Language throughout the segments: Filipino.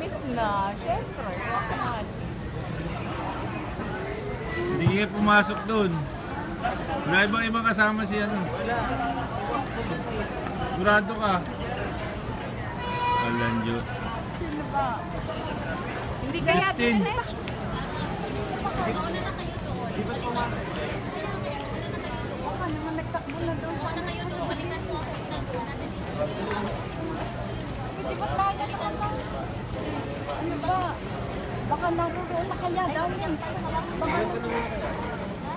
Miss na, syempre. Hindi kayo pumasok doon. Wala ibang kasama si ano. Sigurado ka. Alanjo. Sino ba? Hindi kaya din eh. Baka naman nagtakbo na doon. Hindi ba kaya naman? Ano ba? Baka naroon na kaya dahil yan.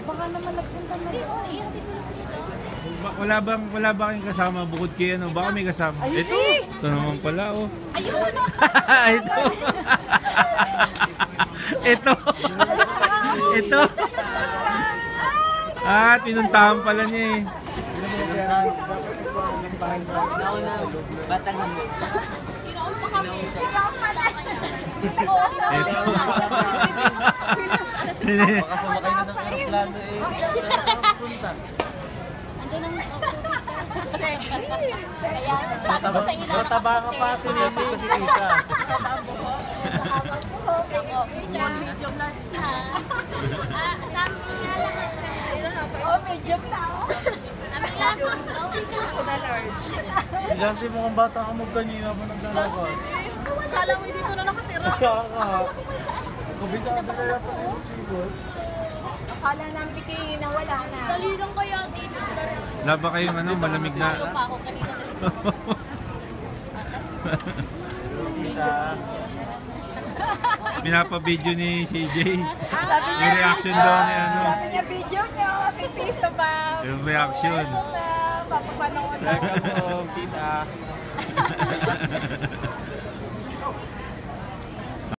Baka naman nagpunta na doon. Wala ba kayong kasama bukod kay ano? Baka may kasama. Ito. Ito naman pala oh. Ayun! Ito. Ito. Ito. Pinuntahan pala niya eh. Batang mo. Ito. Baka sumakay na ng aeroplano eh. Saan punta? Sabi ko sa inyo, nasa Taba ka pa, pinapit ko si Tita. medium large na. Sabi ko nga lang. Oh, medium na oh. Sabi lang ko, okay ka. Si Jancy mukhang bata ka mo kanina pa naglalakad. Kala mo dito na nakatira. Kaya ka. Kabisado kaya pa si Chigot. Akala namin di kayo nawala na. Dali lang kaya dito. Wala ba kayong ano, malamig na? Lalo pa ako kanina. Tita. Pinapa-video ni CJ. Sabi Yung reaction daw ni ano. Sabi niya video niyo, pipito ba? Yung reaction. Papapanood Welcome home, Tita.